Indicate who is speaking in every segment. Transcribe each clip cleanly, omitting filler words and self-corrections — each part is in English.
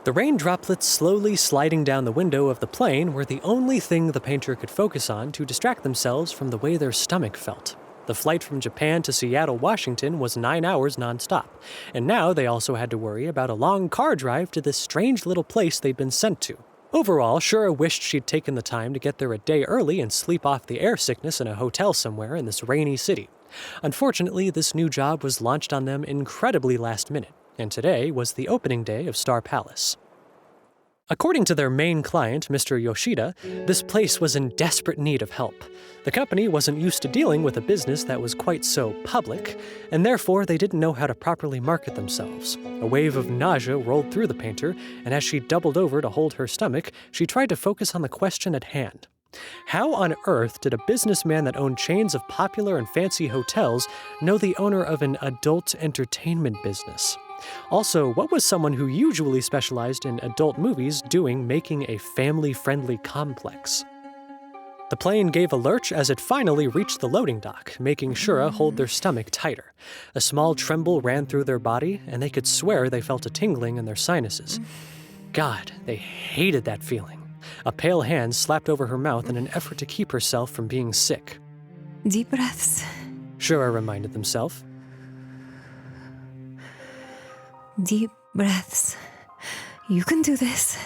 Speaker 1: The rain droplets slowly sliding down the window of the plane were the only thing the painter could focus on to distract themselves from the way their stomach felt. The flight from Japan to Seattle, Washington was 9 hours nonstop, and now they also had to worry about a long car drive to this strange little place they'd been sent to. Overall, Shura wished she'd taken the time to get there a day early and sleep off the air sickness in a hotel somewhere in this rainy city. Unfortunately, this new job was launched on them incredibly last minute, and today was the opening day of Star Palace. According to their main client, Mr. Yoshida, this place was in desperate need of help. The company wasn't used to dealing with a business that was quite so public, and therefore they didn't know how to properly market themselves. A wave of nausea rolled through the painter, and as she doubled over to hold her stomach, she tried to focus on the question at hand. How on earth did a businessman that owned chains of popular and fancy hotels know the owner of an adult entertainment business? Also, what was someone who usually specialized in adult movies doing making a family-friendly complex? The plane gave a lurch as it finally reached the loading dock, making Shura hold their stomach tighter. A small tremble ran through their body, and they could swear they felt a tingling in their sinuses. God, they hated that feeling. A pale hand slapped over her mouth in an effort to keep herself from being sick.
Speaker 2: Deep breaths.
Speaker 1: Shura reminded themselves.
Speaker 2: Deep breaths. You can do this.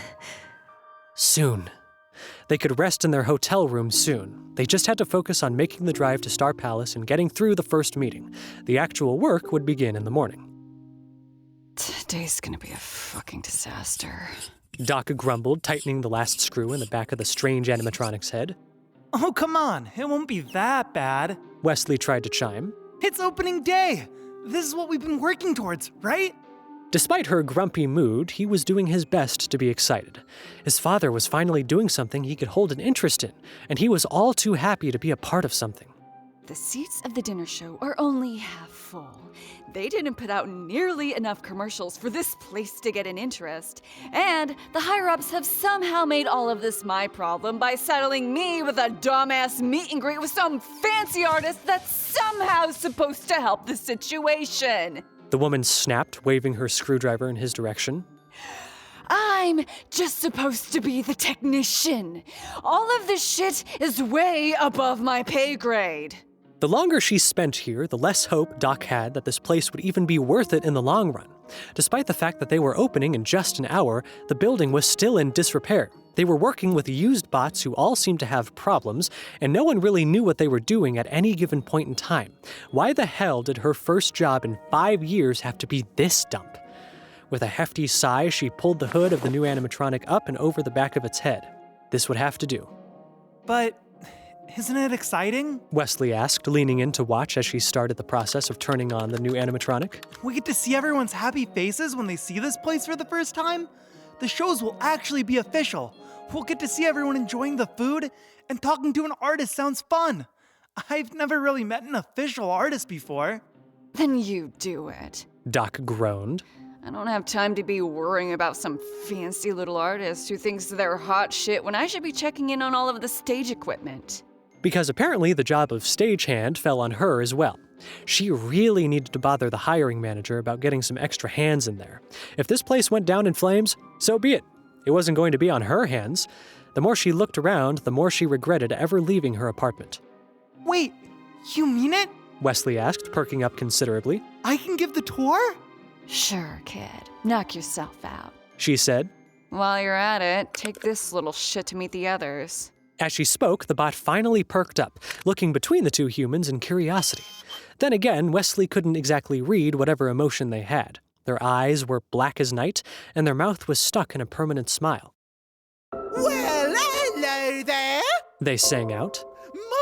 Speaker 1: Soon. They could rest in their hotel room soon. They just had to focus on making the drive to Star Palace and getting through the first meeting. The actual work would begin in the morning.
Speaker 3: Today's gonna be a fucking disaster.
Speaker 1: Doc grumbled, tightening the last screw in the back of the strange animatronic's head.
Speaker 4: Oh, come on. It won't be that bad.
Speaker 1: Wesley tried to chime.
Speaker 4: It's opening day. This is what we've been working towards, right?
Speaker 1: Despite her grumpy mood, he was doing his best to be excited. His father was finally doing something he could hold an interest in, and he was all too happy to be a part of something.
Speaker 3: The seats of the dinner show are only half full. They didn't put out nearly enough commercials for this place to get an interest. And the higher-ups have somehow made all of this my problem by saddling me with a dumbass meet and greet with some fancy artist that's somehow supposed to help the situation.
Speaker 1: The woman snapped, waving her screwdriver in his direction.
Speaker 3: I'm just supposed to be the technician. All of this shit is way above my pay grade.
Speaker 1: The longer she spent here, the less hope Doc had that this place would even be worth it in the long run. Despite the fact that they were opening in just an hour, the building was still in disrepair. They were working with used bots who all seemed to have problems, and no one really knew what they were doing at any given point in time. Why the hell did her first job in 5 years have to be this dump? With a hefty sigh, she pulled the hood of the new animatronic up and over the back of its head. This would have to do.
Speaker 4: But isn't it exciting?
Speaker 1: Wesley asked, leaning in to watch as she started the process of turning on the new animatronic.
Speaker 4: We get to see everyone's happy faces when they see this place for the first time. The shows will actually be official. We'll get to see everyone enjoying the food, and talking to an artist sounds fun. I've never really met an official artist before.
Speaker 3: Then you do it.
Speaker 1: Doc groaned.
Speaker 3: I don't have time to be worrying about some fancy little artist who thinks they're hot shit when I should be checking in on all of the stage equipment.
Speaker 1: Because apparently the job of stagehand fell on her as well. She really needed to bother the hiring manager about getting some extra hands in there. If this place went down in flames, so be it. It wasn't going to be on her hands. The more she looked around, the more she regretted ever leaving her apartment.
Speaker 4: Wait, you mean it?
Speaker 1: Wesley asked, perking up considerably.
Speaker 4: I can give the tour?
Speaker 3: Sure, kid. Knock yourself out.
Speaker 1: She said.
Speaker 3: While you're at it, take this little shit to meet the others.
Speaker 1: As she spoke, the bot finally perked up, looking between the two humans in curiosity. Then again, Wesley couldn't exactly read whatever emotion they had. Their eyes were black as night, and their mouth was stuck in a permanent smile.
Speaker 5: Well, hello there.
Speaker 1: They sang out.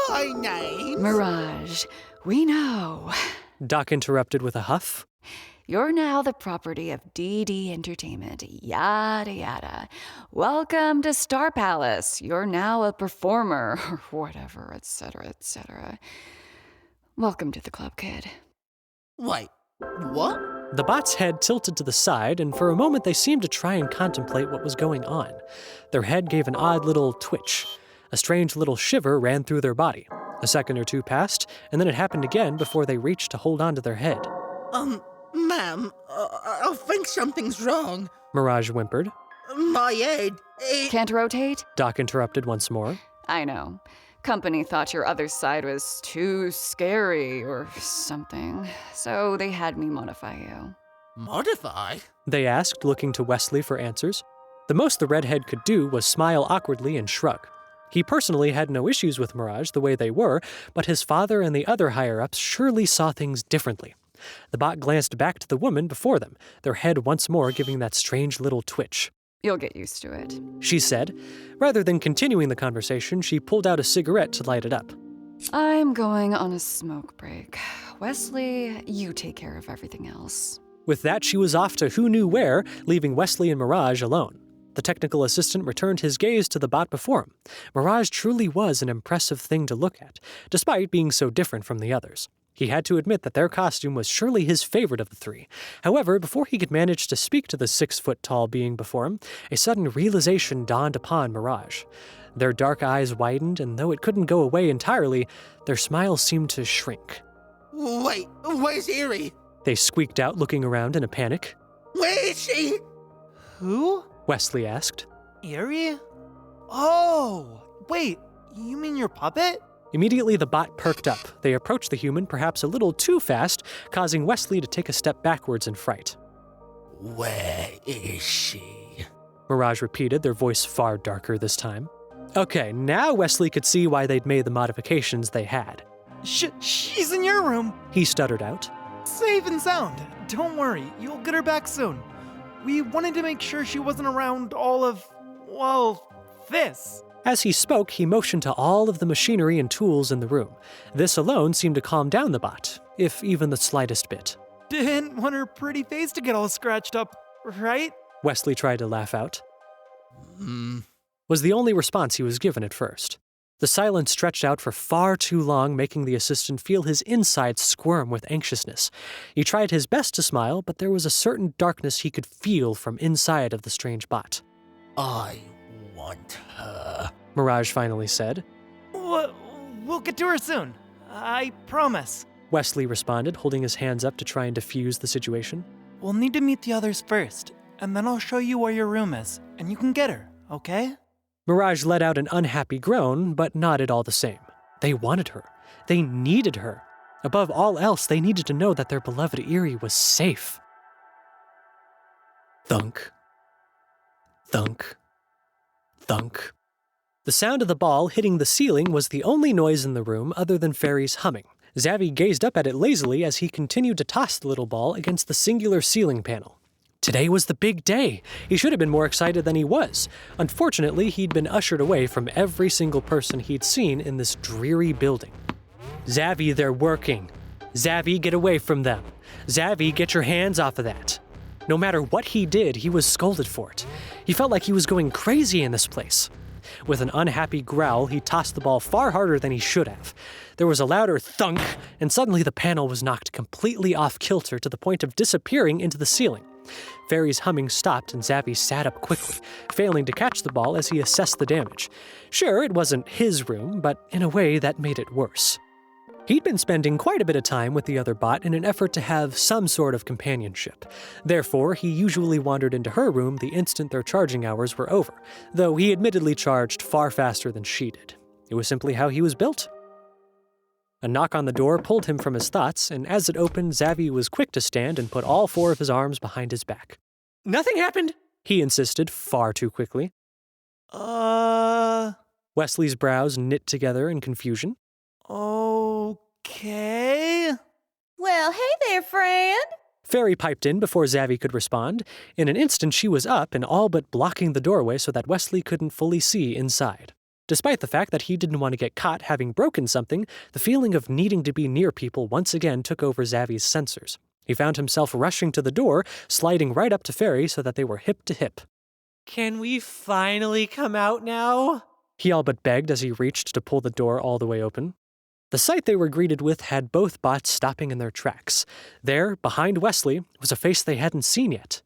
Speaker 5: My name...
Speaker 3: Mirage, we know.
Speaker 1: Doc interrupted with a huff.
Speaker 3: You're now the property of DD Entertainment, yada yada. Welcome to Star Palace. You're now a performer, or whatever, etc., etc. Welcome to the club, kid.
Speaker 5: Wait, what?
Speaker 1: The bot's head tilted to the side, and for a moment they seemed to try and contemplate what was going on. Their head gave an odd little twitch. A strange little shiver ran through their body. A second or two passed, and then it happened again before they reached to hold on to their head.
Speaker 5: Ma'am, I think something's wrong.
Speaker 1: Mirage whimpered.
Speaker 5: My head.
Speaker 3: Can't rotate?
Speaker 1: Doc interrupted once more.
Speaker 3: I know. Company thought your other side was too scary or something, so they had me modify you.
Speaker 5: Modify?
Speaker 1: They asked, looking to Wesley for answers. The most the redhead could do was smile awkwardly and shrug. He personally had no issues with Mirage the way they were, but his father and the other higher-ups surely saw things differently. The bot glanced back to the woman before them, their head once more giving that strange little twitch.
Speaker 3: You'll get used to it.
Speaker 1: She said. Rather than continuing the conversation, she pulled out a cigarette to light it up.
Speaker 3: I'm going on a smoke break. Wesley, you take care of everything else.
Speaker 1: With that, she was off to who knew where, leaving Wesley and Mirage alone. The technical assistant returned his gaze to the bot before him. Mirage truly was an impressive thing to look at, despite being so different from the others. He had to admit that their costume was surely his favorite of the three. However, before he could manage to speak to the 6-foot-tall being before him, a sudden realization dawned upon Mirage. Their dark eyes widened, and though it couldn't go away entirely, their smiles seemed to shrink.
Speaker 5: Wait, where's Erie?
Speaker 1: They squeaked out, looking around in a panic.
Speaker 5: Where is she?
Speaker 4: Who?
Speaker 1: Wesley asked.
Speaker 4: Erie? Oh, wait, you mean your puppet?
Speaker 1: Immediately, the bot perked up. They approached the human perhaps a little too fast, causing Wesley to take a step backwards in fright.
Speaker 5: Where is she?
Speaker 1: Mirage repeated, their voice far darker this time. Okay, now Wesley could see why they'd made the modifications they had.
Speaker 4: She's in your room.
Speaker 1: He stuttered out.
Speaker 4: Safe and sound. Don't worry, you'll get her back soon. We wanted to make sure she wasn't around all of, well, this.
Speaker 1: As he spoke, he motioned to all of the machinery and tools in the room. This alone seemed to calm down the bot, if even the slightest bit.
Speaker 4: Didn't want her pretty face to get all scratched up, right?
Speaker 1: Wesley tried to laugh out. Was the only response he was given at first. The silence stretched out for far too long, making the assistant feel his insides squirm with anxiousness. He tried his best to smile, but there was a certain darkness he could feel from inside of the strange bot.
Speaker 5: I want her,
Speaker 1: Mirage finally said.
Speaker 4: We'll get to her soon. I promise.
Speaker 1: Wesley responded, holding his hands up to try and defuse the situation.
Speaker 4: We'll need to meet the others first, and then I'll show you where your room is, and you can get her, okay?
Speaker 1: Mirage let out an unhappy groan, but nodded all the same. They wanted her. They needed her. Above all else, they needed to know that their beloved Erie was safe. Thunk. Thunk. Thunk. The sound of the ball hitting the ceiling was the only noise in the room other than Fairy's humming. Zavi gazed up at it lazily as he continued to toss the little ball against the singular ceiling panel. Today was the big day. He should have been more excited than he was. Unfortunately, he'd been ushered away from every single person he'd seen in this dreary building. Zavi, they're working. Zavi, get away from them. Zavi, get your hands off of that. No matter what he did, he was scolded for it. He felt like he was going crazy in this place. With an unhappy growl, he tossed the ball far harder than he should have. There was a louder thunk, and suddenly the panel was knocked completely off kilter to the point of disappearing into the ceiling. Fairy's humming stopped and Zavi sat up quickly, failing to catch the ball as he assessed the damage. Sure, it wasn't his room, but in a way that made it worse. He'd been spending quite a bit of time with the other bot in an effort to have some sort of companionship. Therefore, he usually wandered into her room the instant their charging hours were over, though he admittedly charged far faster than she did. It was simply how he was built. A knock on the door pulled him from his thoughts, and as it opened, Zavi was quick to stand and put all 4 of his arms behind his back. "Nothing happened," he insisted far too quickly. Wesley's brows knit together in confusion.
Speaker 4: Okay.
Speaker 6: Well, hey there, friend.
Speaker 1: Fairy piped in before Zavi could respond. In an instant, she was up and all but blocking the doorway so that Wesley couldn't fully see inside. Despite the fact that he didn't want to get caught having broken something, the feeling of needing to be near people once again took over Zavi's sensors. He found himself rushing to the door, sliding right up to Fairy so that they were hip to hip.
Speaker 7: "Can we finally come out now?"
Speaker 1: He all but begged as he reached to pull the door all the way open. The sight they were greeted with had both bots stopping in their tracks. There, behind Wesley, was a face they hadn't seen yet.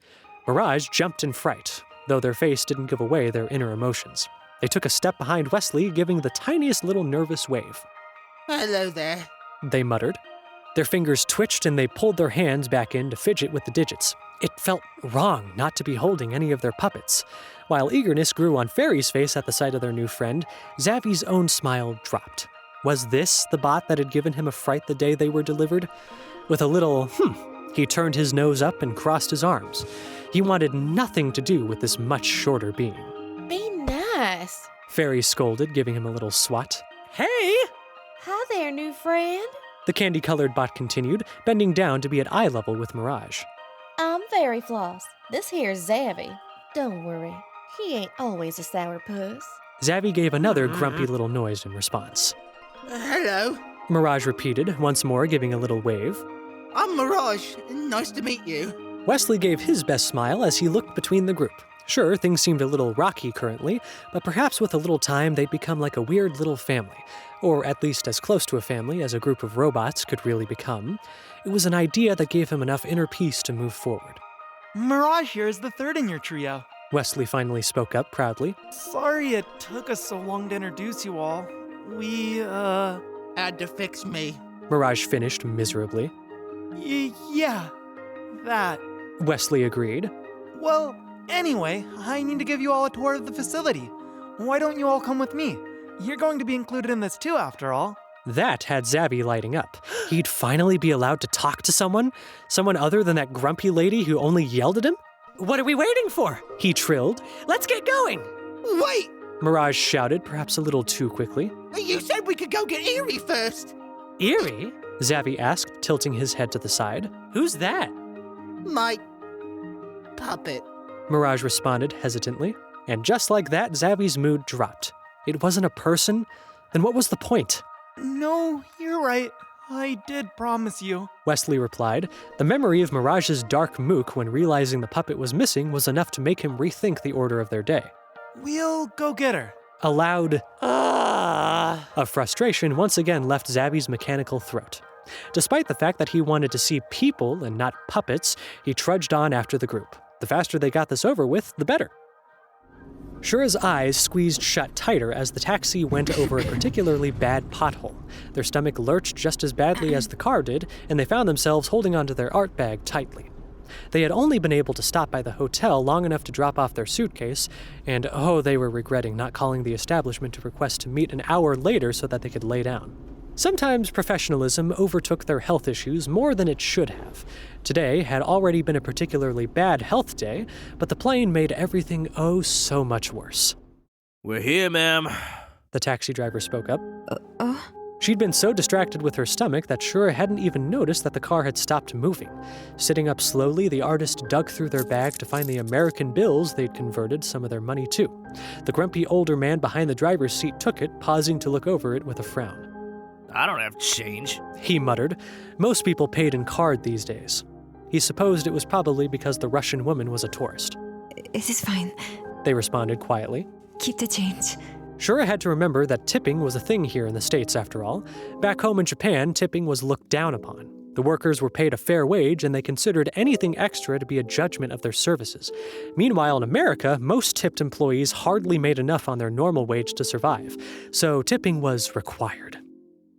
Speaker 1: Mirage jumped in fright, though their face didn't give away their inner emotions. They took a step behind Wesley, giving the tiniest little nervous wave.
Speaker 5: Hello there.
Speaker 1: They muttered. Their fingers twitched and they pulled their hands back in to fidget with the digits. It felt wrong not to be holding any of their puppets. While eagerness grew on Fairy's face at the sight of their new friend, Zavi's own smile dropped. Was this the bot that had given him a fright the day they were delivered? With a little he turned his nose up and crossed his arms. He wanted nothing to do with this much shorter being.
Speaker 6: Be nice.
Speaker 1: Fairy scolded, giving him a little swat. Hey!
Speaker 6: Hi there, new friend.
Speaker 1: The candy-colored bot continued, bending down to be at eye level with Mirage.
Speaker 6: I'm Fairy Floss. This here's Zavi. Don't worry, he ain't always a sourpuss.
Speaker 1: Zavi gave another grumpy little noise in response.
Speaker 5: Hello,
Speaker 1: Mirage repeated, once more giving a little wave.
Speaker 5: I'm Mirage. Nice to meet you.
Speaker 1: Wesley gave his best smile as he looked between the group. Sure, things seemed a little rocky currently, but perhaps with a little time they'd become like a weird little family, or at least as close to a family as a group of robots could really become. It was an idea that gave him enough inner peace to move forward.
Speaker 4: Mirage here is the third in your trio.
Speaker 1: Wesley finally spoke up proudly.
Speaker 4: Sorry it took us so long to introduce you all. We,
Speaker 5: Had to fix me.
Speaker 1: Mirage finished miserably.
Speaker 4: Yeah, that.
Speaker 1: Wesley agreed.
Speaker 4: Well, anyway, I need to give you all a tour of the facility. Why don't you all come with me? You're going to be included in this too, after all.
Speaker 1: That had Zavi lighting up. He'd finally be allowed to talk to someone? Someone other than that grumpy lady who only yelled at him? What are we waiting for? He trilled. Let's get going!
Speaker 5: Wait!
Speaker 1: Mirage shouted, perhaps a little too quickly.
Speaker 5: You said we could go get Eerie first.
Speaker 1: Eerie? Zavi asked, tilting his head to the side. Who's that?
Speaker 5: My puppet.
Speaker 1: Mirage responded hesitantly. And just like that, Zavi's mood dropped. It wasn't a person? Then what was the point?
Speaker 4: No, you're right. I did promise you.
Speaker 1: Wesley replied. The memory of Mirage's dark mook when realizing the puppet was missing was enough to make him rethink the order of their day.
Speaker 4: We'll go get her.
Speaker 1: A loud "ah" of frustration once again left Zavi's mechanical throat. Despite the fact that he wanted to see people and not puppets, he trudged on after the group. The faster they got this over with, the better. Shura's eyes squeezed shut tighter as the taxi went over a particularly bad pothole. Their stomach lurched just as badly as the car did, and they found themselves holding onto their art bag tightly. They had only been able to stop by the hotel long enough to drop off their suitcase, and they were regretting not calling the establishment to request to meet an hour later so that they could lay down. Sometimes professionalism overtook their health issues more than it should have. Today had already been a particularly bad health day, but the plane made everything so much worse.
Speaker 8: We're here, ma'am.
Speaker 1: The taxi driver spoke up. She'd been so distracted with her stomach that Shura hadn't even noticed that the car had stopped moving. Sitting up slowly, the artist dug through their bag to find the American bills they'd converted some of their money to. The grumpy older man behind the driver's seat took it, pausing to look over it with a frown.
Speaker 8: I don't have change.
Speaker 1: He muttered. Most people paid in card these days. He supposed it was probably because the Russian woman was a tourist.
Speaker 2: It is fine.
Speaker 1: They responded quietly.
Speaker 2: Keep the change.
Speaker 1: Shura had to remember that tipping was a thing here in the States, after all. Back home in Japan, tipping was looked down upon. The workers were paid a fair wage, and they considered anything extra to be a judgment of their services. Meanwhile, in America, most tipped employees hardly made enough on their normal wage to survive, so tipping was required.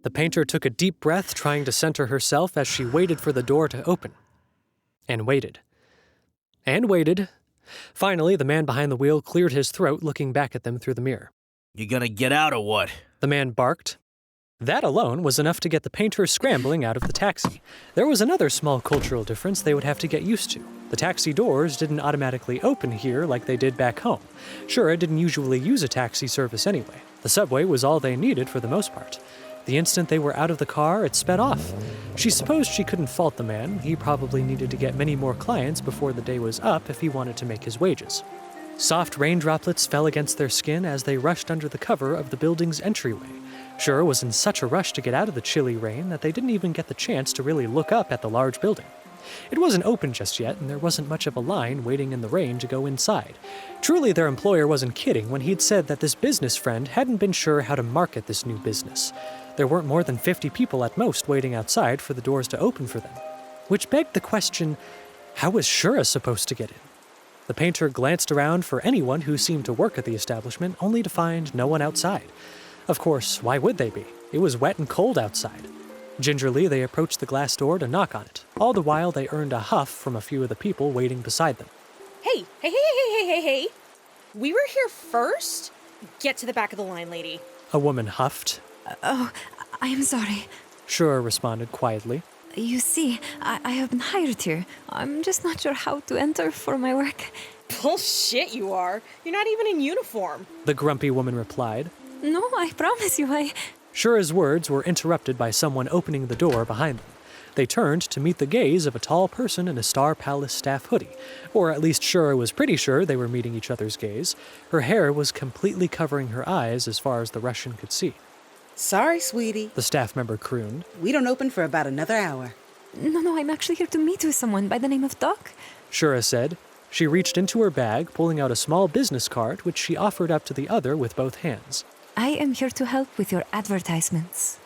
Speaker 1: The painter took a deep breath, trying to center herself as she waited for the door to open. And waited. And waited. Finally, the man behind the wheel cleared his throat, looking back at them through the mirror.
Speaker 8: You gonna get out or what?
Speaker 1: The man barked. That alone was enough to get the painter scrambling out of the taxi. There was another small cultural difference they would have to get used to. The taxi doors didn't automatically open here like they did back home. Shura didn't usually use a taxi service anyway. The subway was all they needed for the most part. The instant they were out of the car, it sped off. She supposed she couldn't fault the man. He probably needed to get many more clients before the day was up if he wanted to make his wages. Soft rain droplets fell against their skin as they rushed under the cover of the building's entryway. Shura was in such a rush to get out of the chilly rain that they didn't even get the chance to really look up at the large building. It wasn't open just yet, and there wasn't much of a line waiting in the rain to go inside. Truly, their employer wasn't kidding when he'd said that this business friend hadn't been sure how to market this new business. There weren't more than 50 people at most waiting outside for the doors to open for them. Which begged the question, how was Shura supposed to get in? The painter glanced around for anyone who seemed to work at the establishment, only to find no one outside. Of course, why would they be? It was wet and cold outside. Gingerly, they approached the glass door to knock on it. All the while, they earned a huff from a few of the people waiting beside them.
Speaker 9: Hey. We were here first? Get to the back of the line, lady.
Speaker 1: A woman huffed.
Speaker 2: Oh, I am sorry.
Speaker 1: Shura responded quietly.
Speaker 2: You see, I have been hired here. I'm just not sure how to enter for my work.
Speaker 9: Bullshit you are. You're not even in uniform.
Speaker 1: The grumpy woman replied.
Speaker 2: No, I promise you,
Speaker 1: Shura's words were interrupted by someone opening the door behind them. They turned to meet the gaze of a tall person in a Star Palace staff hoodie. Or at least Shura was pretty sure they were meeting each other's gaze. Her hair was completely covering her eyes as far as the Russian could see.
Speaker 10: Sorry, sweetie.
Speaker 1: The staff member crooned.
Speaker 10: We don't open for about another hour.
Speaker 2: No, I'm actually here to meet with someone by the name of Doc.
Speaker 1: Shura said. She reached into her bag, pulling out a small business card, which she offered up to the other with both hands.
Speaker 2: I am here to help with your advertisements.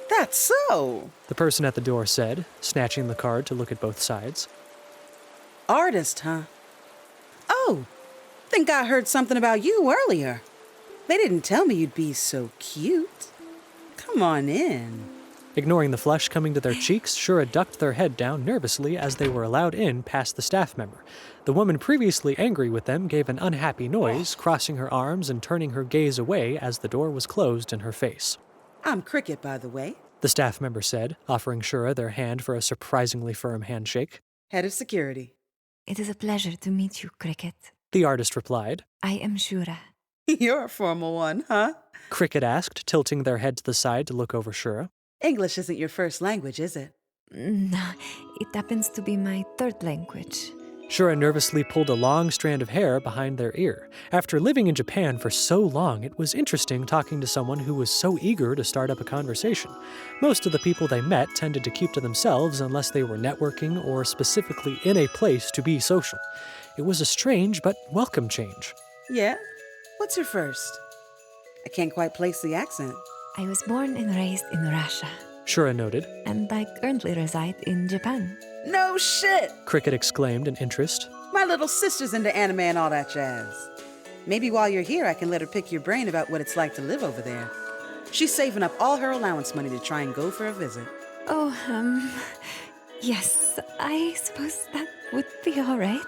Speaker 10: That's so.
Speaker 1: The person at the door said, snatching the card to look at both sides.
Speaker 10: Artist, huh? Oh, think I heard something about you earlier. They didn't tell me you'd be so cute. Come on in.
Speaker 1: Ignoring the flush coming to their cheeks, Shura ducked their head down nervously as they were allowed in past the staff member. The woman previously angry with them gave an unhappy noise, crossing her arms and turning her gaze away as the door was closed in her face.
Speaker 10: I'm Cricket, by the way.
Speaker 1: The staff member said, offering Shura their hand for a surprisingly firm handshake.
Speaker 10: Head of security.
Speaker 2: It is a pleasure to meet you, Cricket.
Speaker 1: The artist replied.
Speaker 2: I am Shura.
Speaker 10: You're a formal one, huh?
Speaker 1: Cricket asked, tilting their head to the side to look over Shura.
Speaker 10: English isn't your first language, is it?
Speaker 2: No, it happens to be my third language.
Speaker 1: Shura nervously pulled a long strand of hair behind their ear. After living in Japan for so long, it was interesting talking to someone who was so eager to start up a conversation. Most of the people they met tended to keep to themselves unless they were networking or specifically in a place to be social. It was a strange but welcome change.
Speaker 10: Yeah? What's your first? I can't quite place the accent.
Speaker 2: I was born and raised in Russia.
Speaker 1: Shura noted.
Speaker 2: And I currently reside in Japan.
Speaker 10: No shit!
Speaker 1: Cricket exclaimed in interest.
Speaker 10: My little sister's into anime and all that jazz. Maybe while you're here, I can let her pick your brain about what it's like to live over there. She's saving up all her allowance money to try and go for a visit.
Speaker 2: Oh, yes, I suppose that would be all right.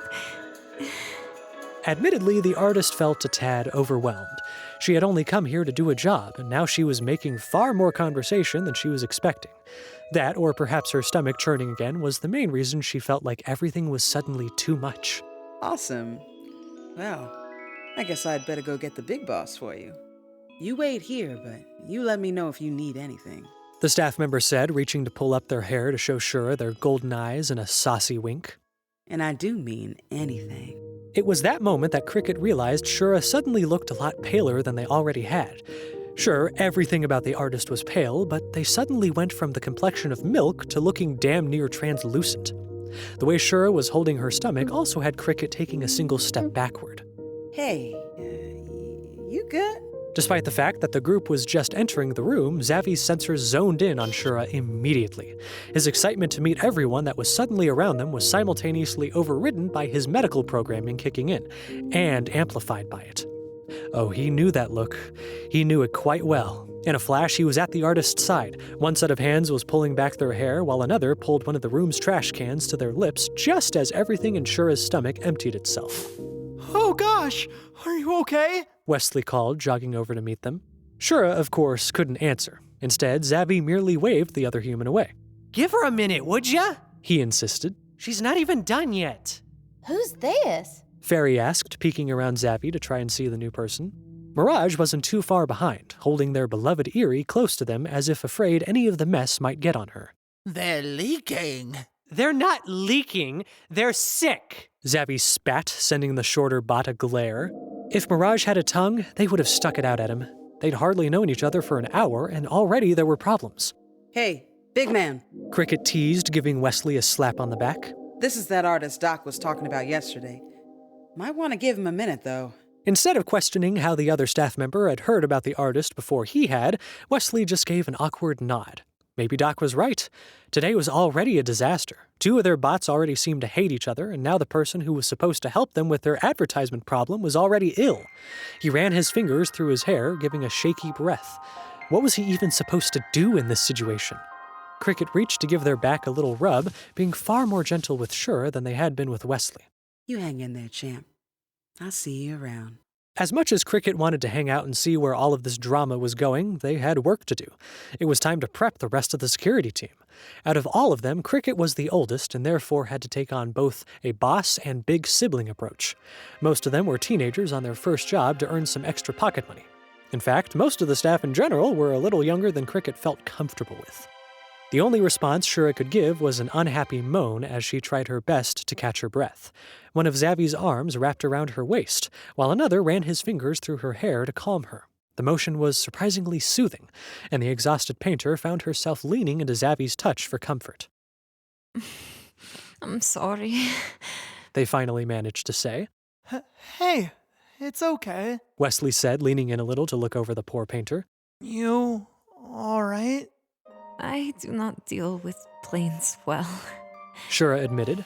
Speaker 1: Admittedly, the artist felt a tad overwhelmed. She had only come here to do a job, and now she was making far more conversation than she was expecting. That, or perhaps her stomach churning again, was the main reason she felt like everything was suddenly too much.
Speaker 10: Awesome. Well, I guess I'd better go get the big boss for you. You wait here, but you let me know if you need anything.
Speaker 1: The staff member said, reaching to pull up their hair to show Shura their golden eyes and a saucy wink.
Speaker 10: And I do mean anything.
Speaker 1: It was that moment that Cricket realized Shura suddenly looked a lot paler than they already had. Sure, everything about the artist was pale, but they suddenly went from the complexion of milk to looking damn near translucent. The way Shura was holding her stomach also had Cricket taking a single step backward.
Speaker 10: Hey, you good?
Speaker 1: Despite the fact that the group was just entering the room, Zavi's sensors zoned in on Shura immediately. His excitement to meet everyone that was suddenly around them was simultaneously overridden by his medical programming kicking in, and amplified by it. Oh, he knew that look. He knew it quite well. In a flash, he was at the artist's side. One set of hands was pulling back their hair, while another pulled one of the room's trash cans to their lips just as everything in Shura's stomach emptied itself.
Speaker 4: Oh gosh, are you okay?
Speaker 1: Wesley called, jogging over to meet them. Shura, of course, couldn't answer. Instead, Zavi merely waved the other human away.
Speaker 7: Give her a minute, would ya?
Speaker 1: He insisted.
Speaker 7: She's not even done yet.
Speaker 6: Who's this?
Speaker 1: Fairy asked, peeking around Zavi to try and see the new person. Mirage wasn't too far behind, holding their beloved Eerie close to them as if afraid any of the mess might get on her.
Speaker 5: They're leaking.
Speaker 7: They're not leaking, they're sick.
Speaker 1: Zavi spat, sending the shorter bot a glare. If Mirage had a tongue, they would have stuck it out at him. They'd hardly known each other for an hour, and already there were problems.
Speaker 10: Hey, big man.
Speaker 1: Cricket teased, giving Wesley a slap on the back.
Speaker 10: This is that artist Doc was talking about yesterday. Might want to give him a minute, though.
Speaker 1: Instead of questioning how the other staff member had heard about the artist before he had, Wesley just gave an awkward nod. Maybe Doc was right. Today was already a disaster. Two of their bots already seemed to hate each other, and now the person who was supposed to help them with their advertisement problem was already ill. He ran his fingers through his hair, giving a shaky breath. What was he even supposed to do in this situation? Cricket reached to give their back a little rub, being far more gentle with Shura than they had been with Wesley.
Speaker 10: You hang in there, champ. I'll see you around.
Speaker 1: As much as Cricket wanted to hang out and see where all of this drama was going, they had work to do. It was time to prep the rest of the security team. Out of all of them, Cricket was the oldest and therefore had to take on both a boss and big sibling approach. Most of them were teenagers on their first job to earn some extra pocket money. In fact, most of the staff in general were a little younger than Cricket felt comfortable with. The only response Shura could give was an unhappy moan as she tried her best to catch her breath. One of Zavi's arms wrapped around her waist, while another ran his fingers through her hair to calm her. The motion was surprisingly soothing, and the exhausted painter found herself leaning into Zavi's touch for comfort.
Speaker 2: I'm sorry.
Speaker 1: They finally managed to say.
Speaker 4: Hey, it's okay.
Speaker 1: Wesley said, leaning in a little to look over the poor painter.
Speaker 4: You all right?
Speaker 2: I do not deal with planes well.
Speaker 1: Shura admitted.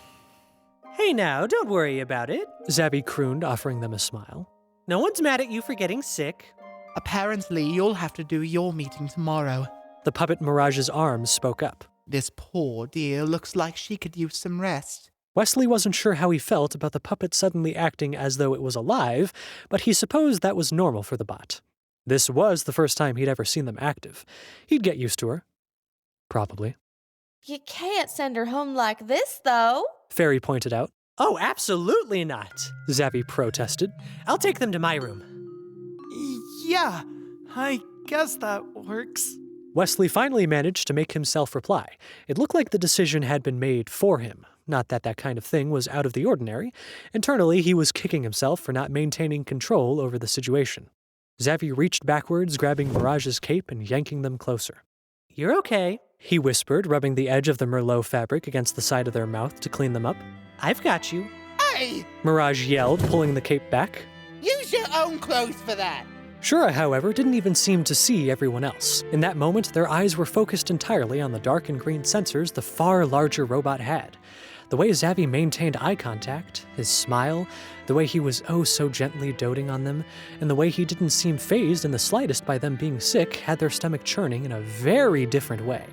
Speaker 7: Hey now, don't worry about it.
Speaker 1: Zavi crooned, offering them a smile.
Speaker 7: No one's mad at you for getting sick.
Speaker 5: Apparently, you'll have to do your meeting tomorrow.
Speaker 1: The puppet Mirage's arms spoke up.
Speaker 5: This poor dear looks like she could use some rest.
Speaker 1: Wesley wasn't sure how he felt about the puppet suddenly acting as though it was alive, but he supposed that was normal for the bot. This was the first time he'd ever seen them active. He'd get used to her. Probably.
Speaker 6: You can't send her home like this, though.
Speaker 1: Fairy pointed out.
Speaker 7: Oh, absolutely not.
Speaker 1: Zavi protested.
Speaker 7: I'll take them to my room.
Speaker 4: Yeah, I guess that works.
Speaker 1: Wesley finally managed to make himself reply. It looked like the decision had been made for him. Not that that kind of thing was out of the ordinary. Internally, he was kicking himself for not maintaining control over the situation. Zavi reached backwards, grabbing Mirage's cape and yanking them closer.
Speaker 7: You're okay,
Speaker 1: he whispered, rubbing the edge of the Merlot fabric against the side of their mouth to clean them up.
Speaker 7: I've got you.
Speaker 5: Hey!
Speaker 1: Mirage yelled, pulling the cape back.
Speaker 5: Use your own clothes for that!
Speaker 1: Shura, however, didn't even seem to see everyone else. In that moment, their eyes were focused entirely on the dark and green sensors the far larger robot had. The way Zavi maintained eye contact, his smile, the way he was oh so gently doting on them, and the way he didn't seem fazed in the slightest by them being sick had their stomach churning in a very different way.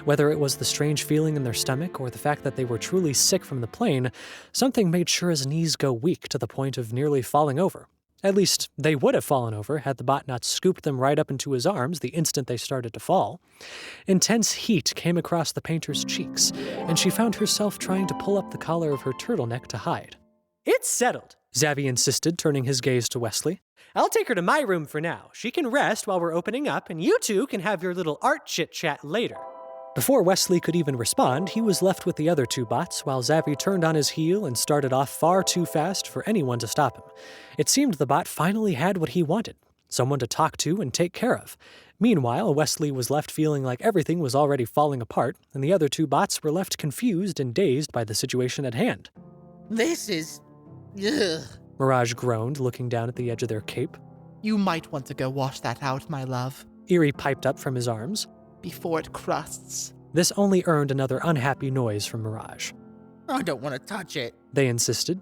Speaker 1: Whether it was the strange feeling in their stomach or the fact that they were truly sick from the plane, something made Shura's knees go weak to the point of nearly falling over. At least, they would have fallen over had the bot not scooped them right up into his arms the instant they started to fall. Intense heat came across the painter's cheeks, and she found herself trying to pull up the collar of her turtleneck to hide.
Speaker 7: It's settled,
Speaker 1: Zavi insisted, turning his gaze to Wesley.
Speaker 7: I'll take her to my room for now. She can rest while we're opening up, and you two can have your little art chit-chat later.
Speaker 1: Before Wesley could even respond, he was left with the other two bots while Zavi turned on his heel and started off far too fast for anyone to stop him. It seemed the bot finally had what he wanted, someone to talk to and take care of. Meanwhile, Wesley was left feeling like everything was already falling apart, and the other two bots were left confused and dazed by the situation at hand.
Speaker 5: This is... ugh.
Speaker 1: Mirage groaned, looking down at the edge of their cape.
Speaker 5: You might want to go wash that out, my love.
Speaker 1: Eerie piped up from his arms.
Speaker 5: Before it crusts.
Speaker 1: This only earned another unhappy noise from Mirage.
Speaker 5: I don't want to touch it.
Speaker 1: They insisted.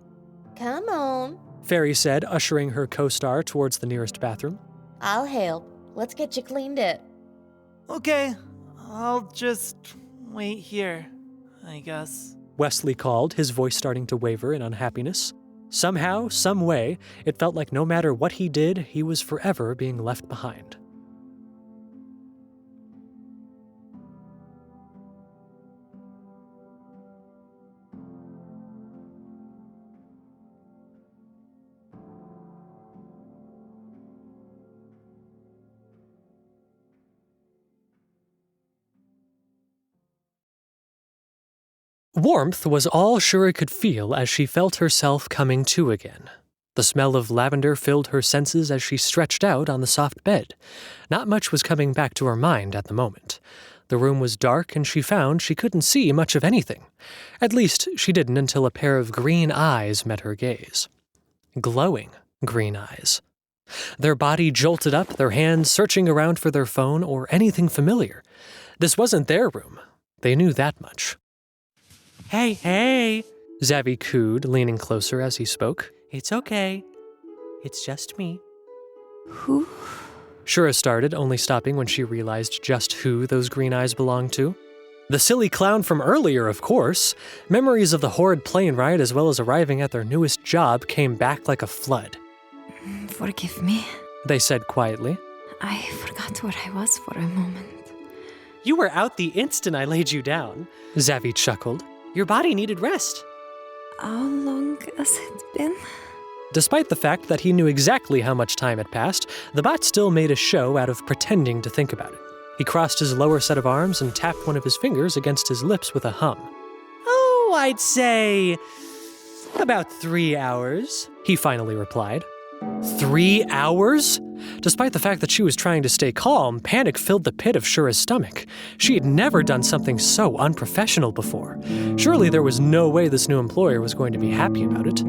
Speaker 6: Come on.
Speaker 1: Fairy said, ushering her co-star towards the nearest bathroom.
Speaker 6: I'll help. Let's get you cleaned up.
Speaker 4: Okay, I'll just wait here, I guess.
Speaker 1: Wesley called, his voice starting to waver in unhappiness. Somehow, some way, it felt like no matter what he did, he was forever being left behind. Warmth was all Shura could feel as she felt herself coming to again. The smell of lavender filled her senses as she stretched out on the soft bed. Not much was coming back to her mind at the moment. The room was dark and she found she couldn't see much of anything. At least, she didn't until a pair of green eyes met her gaze. Glowing green eyes. Their body jolted up, their hands searching around for their phone or anything familiar. This wasn't their room. They knew that much.
Speaker 7: Hey!
Speaker 1: Zavi cooed, leaning closer as he spoke.
Speaker 7: It's okay. It's just me.
Speaker 2: Who?
Speaker 1: Shura started, only stopping when she realized just who those green eyes belonged to. The silly clown from earlier, of course. Memories of the horrid plane ride as well as arriving at their newest job came back like a flood.
Speaker 2: Forgive me.
Speaker 1: They said quietly.
Speaker 2: I forgot where I was for a moment.
Speaker 7: You were out the instant I laid you down.
Speaker 1: Zavi chuckled.
Speaker 7: Your body needed rest.
Speaker 2: How long has it been?
Speaker 1: Despite the fact that he knew exactly how much time had passed, the bot still made a show out of pretending to think about it. He crossed his lower set of arms and tapped one of his fingers against his lips with a hum.
Speaker 7: Oh, I'd say about 3 hours,
Speaker 1: he finally replied. 3 hours? Despite the fact that she was trying to stay calm, panic filled the pit of Shura's stomach. She had never done something so unprofessional before. Surely there was no way this new employer was going to be happy about it.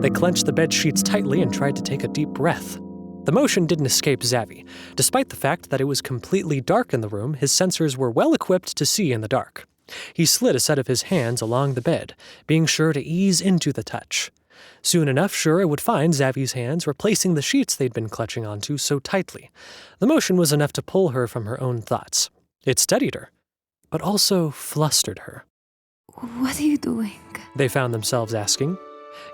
Speaker 1: They clenched the bed sheets tightly and tried to take a deep breath. The motion didn't escape Zavi. Despite the fact that it was completely dark in the room, his sensors were well equipped to see in the dark. He slid a set of his hands along the bed, being sure to ease into the touch. Soon enough, Shura would find Zavi's hands replacing the sheets they'd been clutching onto so tightly. The motion was enough to pull her from her own thoughts. It steadied her, but also flustered her.
Speaker 2: What are you doing?
Speaker 1: They found themselves asking.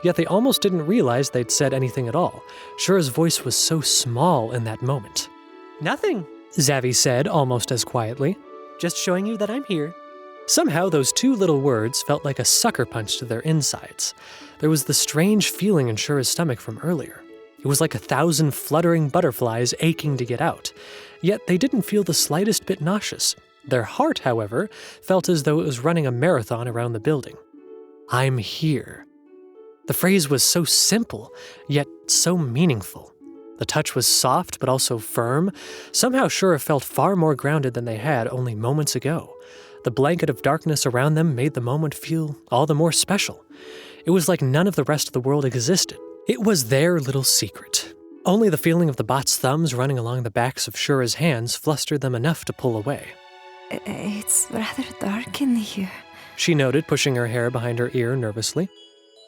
Speaker 1: Yet they almost didn't realize they'd said anything at all. Shura's voice was so small in that moment.
Speaker 7: Nothing,
Speaker 1: Zavi said almost as quietly.
Speaker 7: Just showing you that I'm here.
Speaker 1: Somehow those two little words felt like a sucker punch to their insides. There was the strange feeling in Shura's stomach from earlier. It was like 1,000 fluttering butterflies aching to get out. Yet they didn't feel the slightest bit nauseous. Their heart, however, felt as though it was running a marathon around the building. I'm here. The phrase was so simple, yet so meaningful. The touch was soft, but also firm. Somehow Shura felt far more grounded than they had only moments ago. The blanket of darkness around them made the moment feel all the more special. It was like none of the rest of the world existed. It was their little secret. Only the feeling of the bot's thumbs running along the backs of Shura's hands flustered them enough to pull away.
Speaker 2: It's rather dark in here.
Speaker 1: She noted, pushing her hair behind her ear nervously.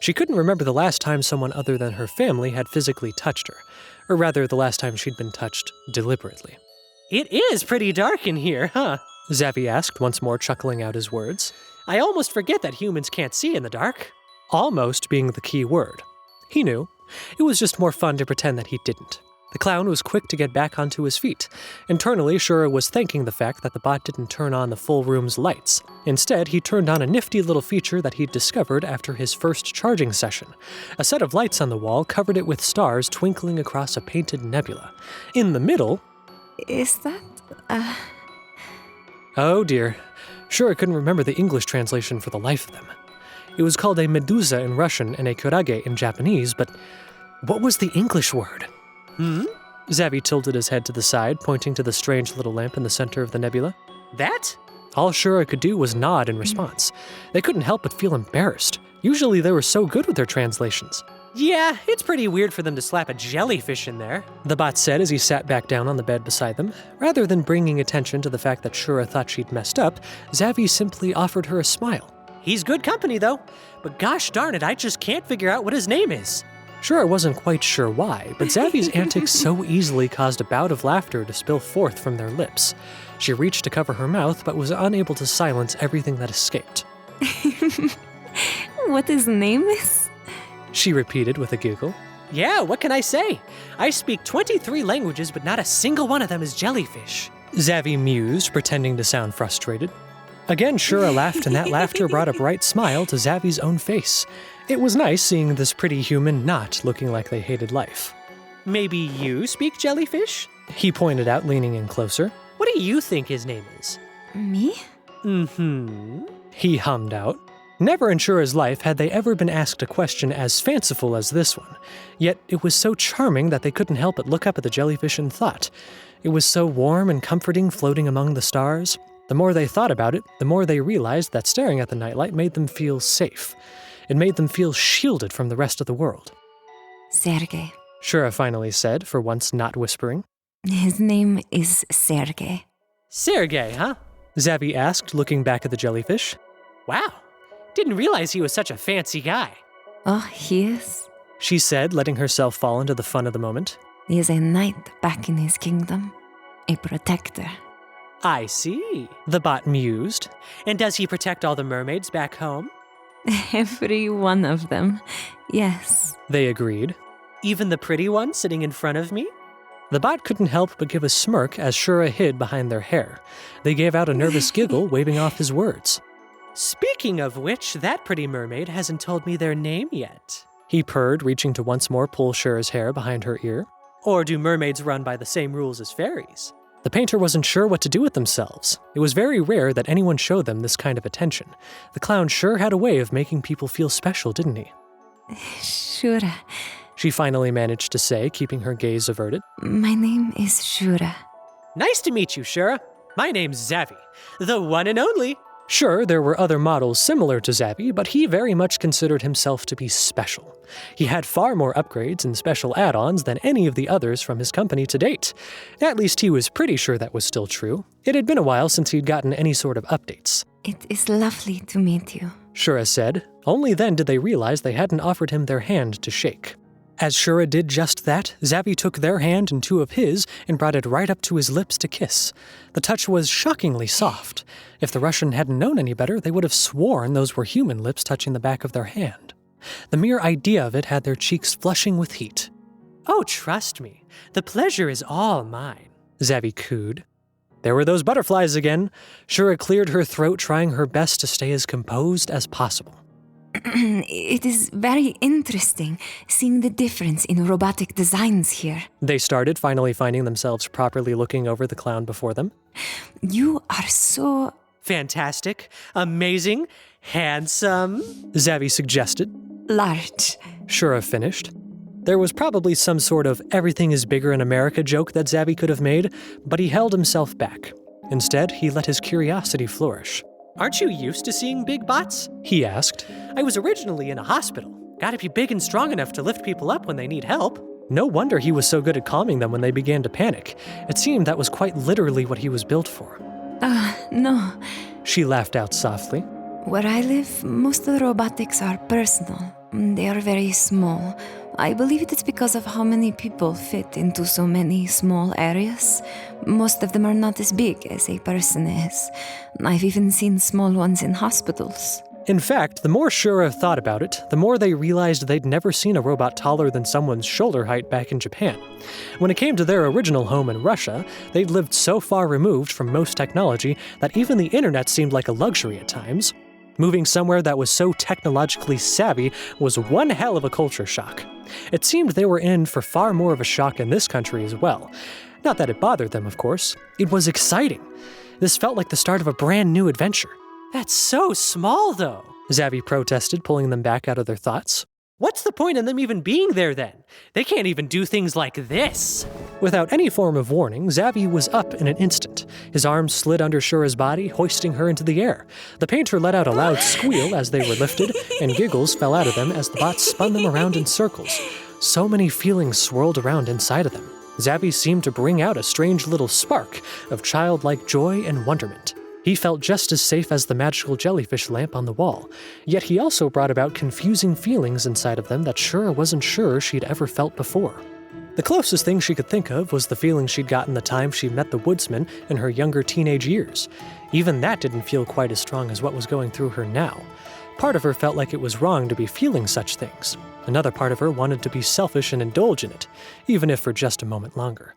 Speaker 1: She couldn't remember the last time someone other than her family had physically touched her, or rather the last time she'd been touched deliberately.
Speaker 7: It is pretty dark in here, huh?
Speaker 1: Zavi asked, once more chuckling out his words.
Speaker 7: I almost forget that humans can't see in the dark.
Speaker 1: Almost being the key word. He knew. It was just more fun to pretend that he didn't. The clown was quick to get back onto his feet. Internally, Shura was thanking the fact that the bot didn't turn on the full room's lights. Instead, he turned on a nifty little feature that he'd discovered after his first charging session. A set of lights on the wall covered it with stars twinkling across a painted nebula. In the middle...
Speaker 2: Is that...
Speaker 1: Oh dear. Shura couldn't remember the English translation for the life of them. It was called a medusa in Russian and a kurage in Japanese, but what was the English word? Zavi tilted his head to the side, pointing to the strange little lamp in the center of the nebula.
Speaker 7: That?
Speaker 1: All Shura could do was nod in response. They couldn't help but feel embarrassed. Usually they were so good with their translations.
Speaker 7: Yeah, it's pretty weird for them to slap a jellyfish in there,
Speaker 1: the bot said as he sat back down on the bed beside them. Rather than bringing attention to the fact that Shura thought she'd messed up, Zavi simply offered her a smile.
Speaker 7: He's good company, though. But gosh darn it, I just can't figure out what his name is.
Speaker 1: Shura wasn't quite sure why, but Zavi's antics so easily caused a bout of laughter to spill forth from their lips. She reached to cover her mouth, but was unable to silence everything that escaped.
Speaker 2: What his name is?
Speaker 1: She repeated with a giggle.
Speaker 7: Yeah, what can I say? I speak 23 languages, but not a single one of them is jellyfish.
Speaker 1: Zavi mused, pretending to sound frustrated. Again, Shura laughed, and that laughter brought a bright smile to Zavi's own face. It was nice seeing this pretty human not looking like they hated life.
Speaker 7: Maybe you speak jellyfish?
Speaker 1: He pointed out, leaning in closer.
Speaker 7: What do you think his name is?
Speaker 2: Me?
Speaker 1: He hummed out. Never in Shura's life had they ever been asked a question as fanciful as this one. Yet it was so charming that they couldn't help but look up at the jellyfish in thought. It was so warm and comforting floating among the stars. The more they thought about it, the more they realized that staring at the nightlight made them feel safe. It made them feel shielded from the rest of the world.
Speaker 2: Sergei.
Speaker 1: Shura finally said, for once not whispering.
Speaker 2: His name is Sergei.
Speaker 7: Sergei, huh?
Speaker 1: Zavi asked, looking back at the jellyfish.
Speaker 7: Wow. Didn't realize he was such a fancy guy.
Speaker 2: Oh, he is?
Speaker 1: She said, letting herself fall into the fun of the moment.
Speaker 2: He is a knight back in his kingdom. A protector.
Speaker 7: I see, the bot mused. And does he protect all the mermaids back home?
Speaker 2: Every one of them. Yes.
Speaker 1: They agreed.
Speaker 7: Even the pretty one sitting in front of me?
Speaker 1: The bot couldn't help but give a smirk as Shura hid behind their hair. They gave out a nervous giggle, waving off his words.
Speaker 7: Speaking of which, that pretty mermaid hasn't told me their name yet.
Speaker 1: He purred, reaching to once more pull Shura's hair behind her ear.
Speaker 7: Or do mermaids run by the same rules as fairies?
Speaker 1: The painter wasn't sure what to do with themselves. It was very rare that anyone showed them this kind of attention. The clown sure had a way of making people feel special, didn't he?
Speaker 2: Shura.
Speaker 1: She finally managed to say, keeping her gaze averted.
Speaker 2: My name is Shura.
Speaker 7: Nice to meet you, Shura. My name's Zavi, the one and only.
Speaker 1: Sure, there were other models similar to Zavi, but he very much considered himself to be special. He had far more upgrades and special add-ons than any of the others from his company to date. At least he was pretty sure that was still true. It had been a while since he'd gotten any sort of updates.
Speaker 2: It is lovely to meet you,
Speaker 1: Shura said. Only then did they realize they hadn't offered him their hand to shake. As Shura did just that, Zavi took their hand and two of his and brought it right up to his lips to kiss. The touch was shockingly soft. If the Russian hadn't known any better, they would have sworn those were human lips touching the back of their hand. The mere idea of it had their cheeks flushing with heat.
Speaker 7: Oh, trust me, the pleasure is all mine,
Speaker 1: Zavi cooed. There were those butterflies again. Shura cleared her throat, trying her best to stay as composed as possible.
Speaker 2: It is very interesting seeing the difference in robotic designs here.
Speaker 1: They started, finally finding themselves properly looking over the clown before them.
Speaker 2: You are so...
Speaker 7: fantastic, amazing, handsome,
Speaker 1: Zavi suggested.
Speaker 2: large.
Speaker 1: Shura finished. There was probably some sort of everything is bigger in America joke that Zavi could have made, but he held himself back. Instead, he let his curiosity flourish.
Speaker 7: Aren't you used to seeing big bots?
Speaker 1: He asked.
Speaker 7: I was originally in a hospital. Gotta be big and strong enough to lift people up when they need help.
Speaker 1: No wonder he was so good at calming them when they began to panic. It seemed that was quite literally what he was built for.
Speaker 2: No.
Speaker 1: She laughed out softly.
Speaker 2: Where I live, most of the robotics are personal. They are very small. I believe it is because of how many people fit into so many small areas. Most of them are not as big as a person is. I've even seen small ones in hospitals.
Speaker 1: In fact, the more Shura thought about it, the more they realized they'd never seen a robot taller than someone's shoulder height back in Japan. When it came to their original home in Russia, they'd lived so far removed from most technology that even the internet seemed like a luxury at times. Moving somewhere that was so technologically savvy was one hell of a culture shock. It seemed they were in for far more of a shock in this country as well. Not that it bothered them, of course. It was exciting. This felt like the start of a brand new adventure.
Speaker 7: That's so small, though,
Speaker 1: Zavi protested, pulling them back out of their thoughts.
Speaker 7: What's the point in them even being there then? They can't even do things like this.
Speaker 1: Without any form of warning, Zavi was up in an instant. His arms slid under Shura's body, hoisting her into the air. The painter let out a loud squeal as they were lifted, and giggles fell out of them as the bot spun them around in circles. So many feelings swirled around inside of them. Zavi seemed to bring out a strange little spark of childlike joy and wonderment. He felt just as safe as the magical jellyfish lamp on the wall, yet he also brought about confusing feelings inside of them that Shura wasn't sure she'd ever felt before. The closest thing she could think of was the feeling she'd gotten the time she met the woodsman in her younger teenage years. Even that didn't feel quite as strong as what was going through her now. Part of her felt like it was wrong to be feeling such things. Another part of her wanted to be selfish and indulge in it, even if for just a moment longer.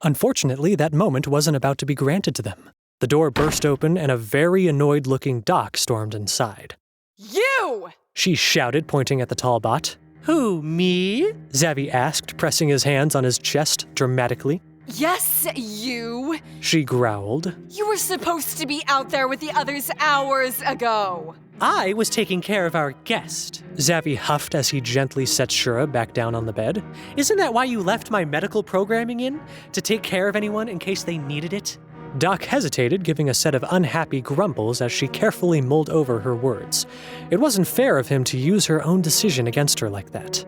Speaker 1: Unfortunately, that moment wasn't about to be granted to them. The door burst open and a very annoyed-looking Doc stormed inside.
Speaker 3: You!
Speaker 1: She shouted, pointing at the tall bot.
Speaker 7: Who, me?
Speaker 1: Zavi asked, pressing his hands on his chest dramatically.
Speaker 3: Yes, you!
Speaker 1: She growled.
Speaker 3: You were supposed to be out there with the others hours ago!
Speaker 7: I was taking care of our guest.
Speaker 1: Zavi huffed as he gently set Shura back down on the bed.
Speaker 7: Isn't that why you left my medical programming in? To take care of anyone in case they needed it?
Speaker 1: Doc hesitated, giving a set of unhappy grumbles as she carefully mulled over her words. It wasn't fair of him to use her own decision against her like that.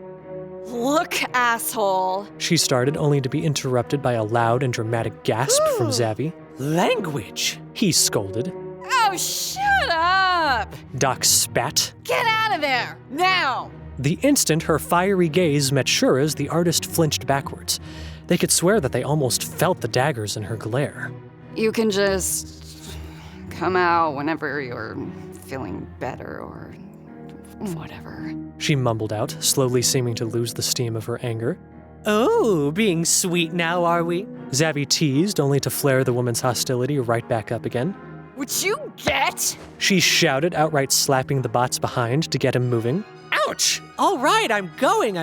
Speaker 3: Look, asshole.
Speaker 1: She started, only to be interrupted by a loud and dramatic gasp from Zavi.
Speaker 7: Language,
Speaker 1: he scolded.
Speaker 3: Oh, shut up!
Speaker 1: Doc spat.
Speaker 3: Get out of there, now!
Speaker 1: The instant her fiery gaze met Shura's, the artist flinched backwards. They could swear that they almost felt the daggers in her glare.
Speaker 3: You can just come out whenever you're feeling better or whatever.
Speaker 1: She mumbled out, slowly seeming to lose the steam of her anger.
Speaker 7: Oh, being sweet now, are we?
Speaker 1: Zavi teased, only to flare the woman's hostility right back up again.
Speaker 3: Would you get?
Speaker 1: She shouted, outright slapping the bots behind to get him moving.
Speaker 7: Ouch! All right, I'm going.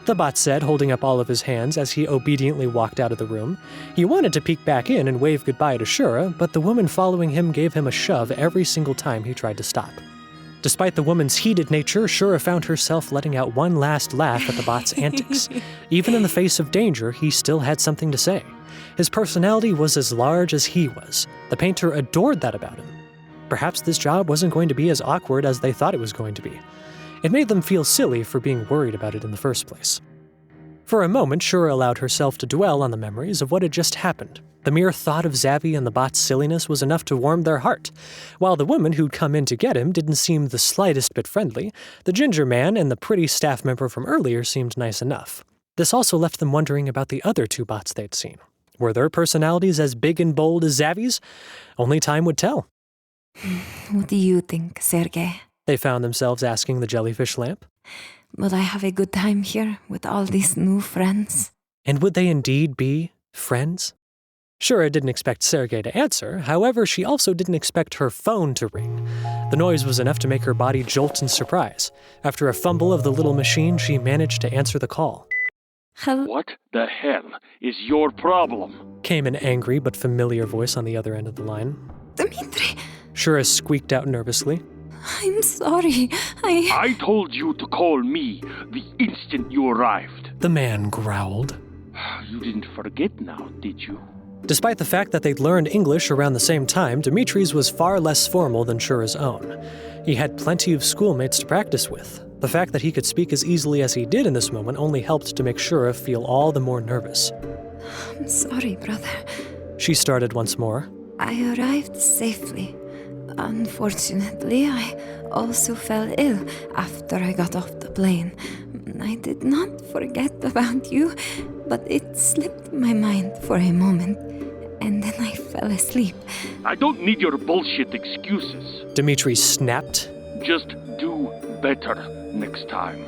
Speaker 1: The bot said, holding up all of his hands as he obediently walked out of the room. He wanted to peek back in and wave goodbye to Shura, but the woman following him gave him a shove every single time he tried to stop. Despite the woman's heated nature, Shura found herself letting out one last laugh at the bot's antics. Even in the face of danger, he still had something to say. His personality was as large as he was. The painter adored that about him. Perhaps this job wasn't going to be as awkward as they thought it was going to be. It made them feel silly for being worried about it in the first place. For a moment, Shura allowed herself to dwell on the memories of what had just happened. The mere thought of Zavi and the bot's silliness was enough to warm their heart. While the woman who'd come in to get him didn't seem the slightest bit friendly, the ginger man and the pretty staff member from earlier seemed nice enough. This also left them wondering about the other two bots they'd seen. Were their personalities as big and bold as Zavi's? Only time would tell.
Speaker 2: What do you think, Sergei?
Speaker 1: They found themselves asking the jellyfish lamp.
Speaker 2: Will I have a good time here with all these new friends?
Speaker 1: And would they indeed be friends? Shura didn't expect Sergei to answer, however, she also didn't expect her phone to ring. The noise was enough to make her body jolt in surprise. After a fumble of the little machine, she managed to answer the call.
Speaker 2: Hello?
Speaker 11: What the hell is your problem?
Speaker 1: Came an angry but familiar voice on the other end of the line.
Speaker 2: Dmitri,
Speaker 1: Shura squeaked out nervously.
Speaker 2: I'm sorry.
Speaker 11: I told you to call me the instant you arrived.
Speaker 1: The man growled.
Speaker 11: You didn't forget now, did you?
Speaker 1: Despite the fact that they'd learned English around the same time, Dimitri's was far less formal than Shura's own. He had plenty of schoolmates to practice with. The fact that he could speak as easily as he did in this moment only helped to make Shura feel all the more nervous.
Speaker 2: I'm sorry, brother.
Speaker 1: She started once more.
Speaker 2: I arrived safely. Unfortunately, I also fell ill after I got off the plane. I did not forget about you, but it slipped my mind for a moment, and then I fell asleep.
Speaker 11: I don't need your bullshit excuses.
Speaker 1: Dimitri snapped.
Speaker 11: Just do better next time.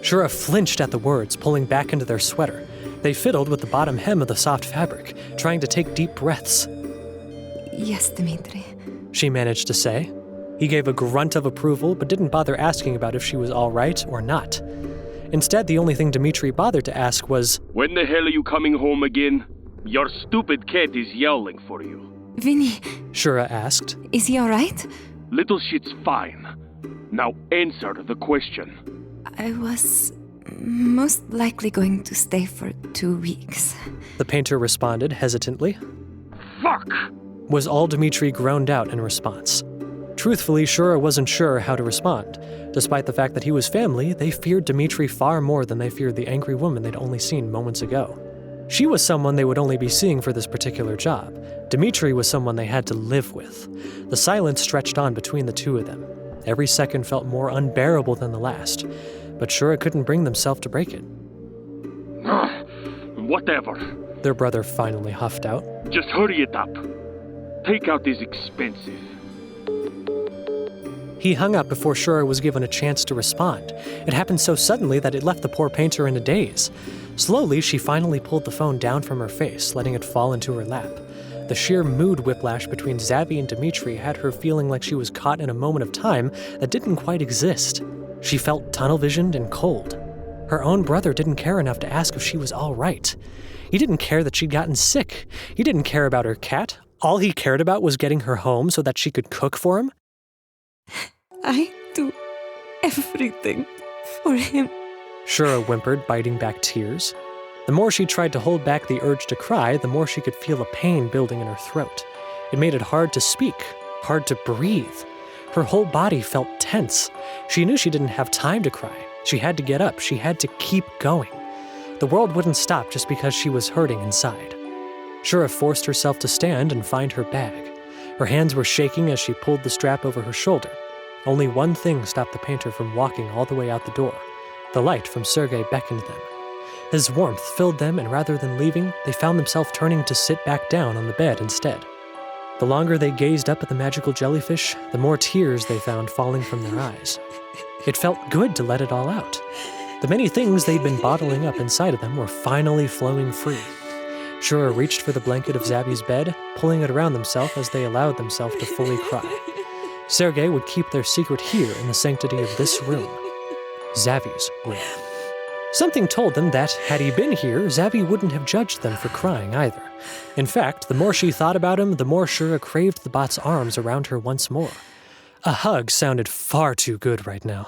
Speaker 1: Shura flinched at the words, pulling back into their sweater. They fiddled with the bottom hem of the soft fabric, trying to take deep breaths.
Speaker 2: Yes, Dmitri,
Speaker 1: she managed to say. He gave a grunt of approval, but didn't bother asking about if she was all right or not. Instead, the only thing Dmitri bothered to ask was,
Speaker 11: When the hell are you coming home again? Your stupid cat is yowling for you.
Speaker 2: Vinny,
Speaker 1: Shura asked.
Speaker 2: Is he all right?
Speaker 11: Little shit's fine. Now answer the question.
Speaker 2: I was most likely going to stay for 2 weeks.
Speaker 1: The painter responded hesitantly.
Speaker 11: Fuck!
Speaker 1: Was all Dmitri groaned out in response. Truthfully, Shura wasn't sure how to respond. Despite the fact that he was family, they feared Dmitri far more than they feared the angry woman they'd only seen moments ago. She was someone they would only be seeing for this particular job. Dmitri was someone they had to live with. The silence stretched on between the two of them. Every second felt more unbearable than the last, but Shura couldn't bring themselves to break it.
Speaker 11: Whatever.
Speaker 1: Their brother finally huffed out.
Speaker 11: Just hurry it up. Takeout is expensive.
Speaker 1: He hung up before Shura was given a chance to respond. It happened so suddenly that it left the poor painter in a daze. Slowly, she finally pulled the phone down from her face, letting it fall into her lap. The sheer mood whiplash between Zavi and Dmitri had her feeling like she was caught in a moment of time that didn't quite exist. She felt tunnel-visioned and cold. Her own brother didn't care enough to ask if she was all right. He didn't care that she'd gotten sick. He didn't care about her cat. All he cared about was getting her home so that she could cook for him.
Speaker 2: I do everything for him.
Speaker 1: Shura whimpered, biting back tears. The more she tried to hold back the urge to cry, the more she could feel a pain building in her throat. It made it hard to speak, hard to breathe. Her whole body felt tense. She knew she didn't have time to cry. She had to get up. She had to keep going. The world wouldn't stop just because she was hurting inside. Shura forced herself to stand and find her bag. Her hands were shaking as she pulled the strap over her shoulder. Only one thing stopped the painter from walking all the way out the door. The light from Sergei beckoned them. His warmth filled them, and rather than leaving, they found themselves turning to sit back down on the bed instead. The longer they gazed up at the magical jellyfish, the more tears they found falling from their eyes. It felt good to let it all out. The many things they'd been bottling up inside of them were finally flowing free. Shura reached for the blanket of Zabby's bed, pulling it around themselves as they allowed themselves to fully cry. Sergei would keep their secret here in the sanctity of this room, Zabby's room. Something told them that, had he been here, Zabby wouldn't have judged them for crying either. In fact, the more she thought about him, the more Shura craved the bot's arms around her once more. A hug sounded far too good right now.